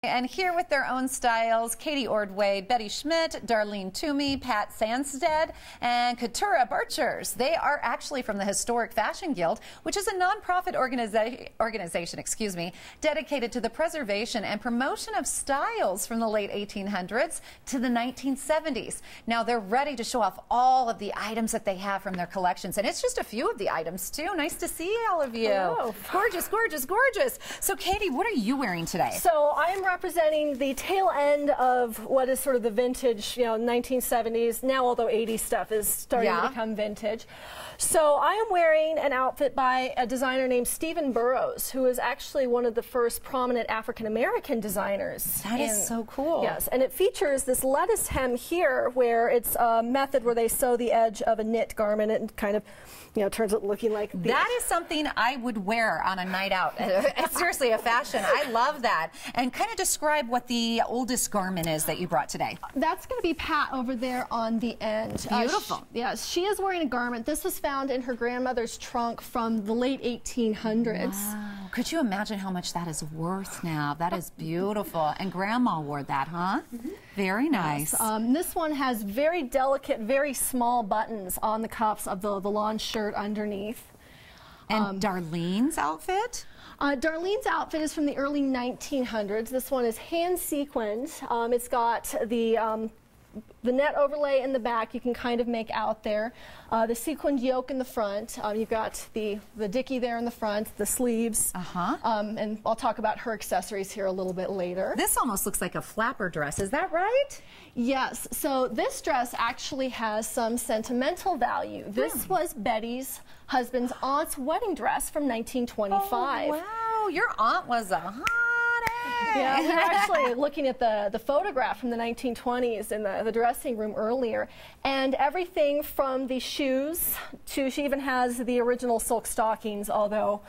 And here with their own styles, Katie Ordway, Betty Schmidt, Darlene Toomey, Pat Sandsted, and Katura Birchers. They are actually from the Historic Fashion Guild, which is a nonprofit organization, dedicated to the preservation and promotion of styles from the late 1800s to the 1970s. Now they're ready to show off all of the items that they have from their collections, and it's just a few of the items too. Nice to see all of you. Hello. Gorgeous, gorgeous, gorgeous. So Katie, what are you wearing today? So I am representing the tail end of what is sort of the vintage, 1970s, now although 80s stuff is starting to become vintage. So I am wearing an outfit by a designer named Stephen Burrows, who is actually one of the first prominent African-American designers. That is so cool. Yes, and it features this lettuce hem here, where it's a method where they sew the edge of a knit garment and kind of, turns it looking like this. That is something I would wear on a night out. Seriously, a fashion. I love that. And kind of describe what the oldest garment is that you brought today. That's going to be Pat over there on the end. Beautiful. Yes, she is wearing a garment. This was found in her grandmother's trunk from the late 1800s. Wow. Could you imagine how much that is worth now? That is beautiful. And Grandma wore that, huh? Mm-hmm. Very nice. Yes. This one has very delicate, very small buttons on the cuffs of the lawn shirt underneath. And Darlene's outfit? Darlene's outfit is from the early 1900s. This one is hand sequined. It's got the net overlay in the back, you can kind of make out there. The sequined yoke in the front. You've got the dicky there in the front, the sleeves. And I'll talk about her accessories here a little bit later. This almost looks like a flapper dress, is that right? Yes, so this dress actually has some sentimental value. This was Betty's husband's aunt's wedding dress from 1925. Oh, wow, your aunt was a hot egg. Yeah, we were actually looking at the photograph from the 1920s in the dressing room earlier, and everything from the shoes to, she even has the original silk stockings, although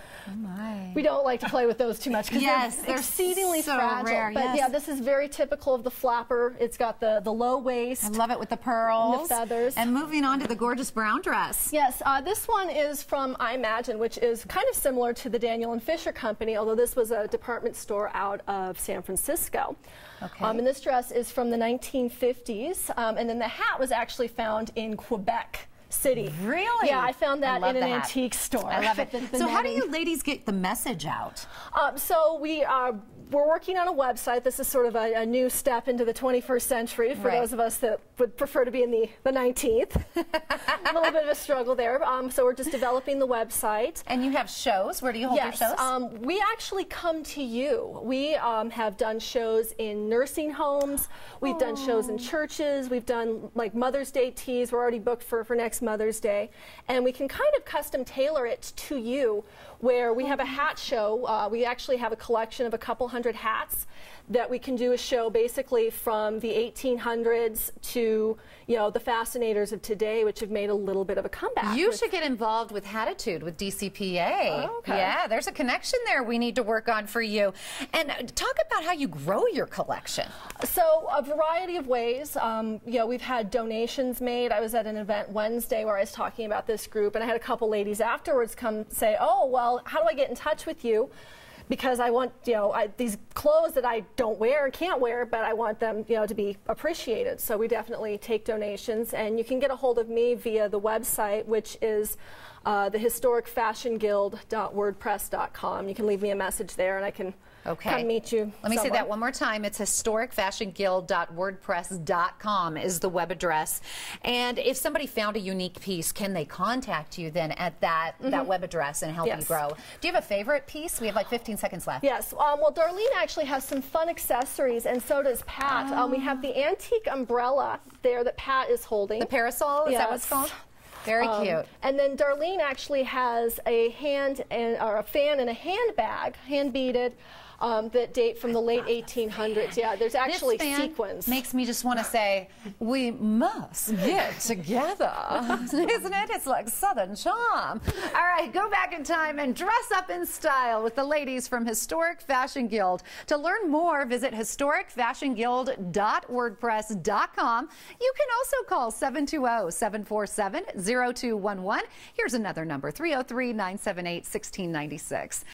we don't like to play with those too much because they're exceedingly so fragile. Rare, but yeah, this is very typical of the flapper. It's got the low waist. I love it with the pearls. And the feathers. And moving on to the gorgeous brown dress. Yes, this one is from I Imagine, which is kind of similar to the Daniel and Fisher Company, although this was a department store out of San Francisco. Okay. And this dress is from the 1950s, and then the hat was actually found in Quebec City. Really? Yeah, I found that in an antique store. I love it. So how do you ladies get the message out? So we're working on a website. This is sort of a new step into the 21st century for those of us that would prefer to be in the 19th. A little bit of a struggle there. So we're just developing the website. And you have shows. Where do you hold your shows? We actually come to you. We have done shows in nursing homes. We've done shows in churches. We've done like Mother's Day teas. We're already booked for next Mother's Day. And we can kind of custom tailor it to you, where we have a hat show. We actually have a collection of a couple hundred hats that we can do a show basically from the 1800s to, the fascinators of today, which have made a little bit of a comeback. You should get involved with Hatitude with DCPA. Oh, okay. Yeah, there's a connection there we need to work on for you. And talk about how you grow your collection. So a variety of ways. We've had donations made. I was at an event Wednesday where I was talking about this group, and I had a couple ladies afterwards come say, oh, well, how do I get in touch with you? Because I want, these clothes that I don't wear and can't wear, but I want them, to be appreciated. So we definitely take donations, and you can get a hold of me via the website, which is thehistoricfashionguild.wordpress.com. You can leave me a message there, and I can come meet you. Let me say that one more time. It's historicfashionguild.wordpress.com is the web address. And if somebody found a unique piece, can they contact you then at that web address and help you grow? Do you have a favorite piece? We have like 15 seconds left. Yes. Well, Darlene actually has some fun accessories, and so does Pat. We have the antique umbrella there that Pat is holding. The parasol? Is that what it's called? Very cute. And then Darlene actually has a fan and a handbag, hand beaded, that date from the late 1800s. Yeah, there's actually sequins. Makes me just want to say, we must get together. Isn't it? It's like Southern charm. All right, go back in time and dress up in style with the ladies from Historic Fashion Guild. To learn more, visit historicfashionguild.wordpress.com. You can also call 720-747-0211. Here's another number, 303-978-1696.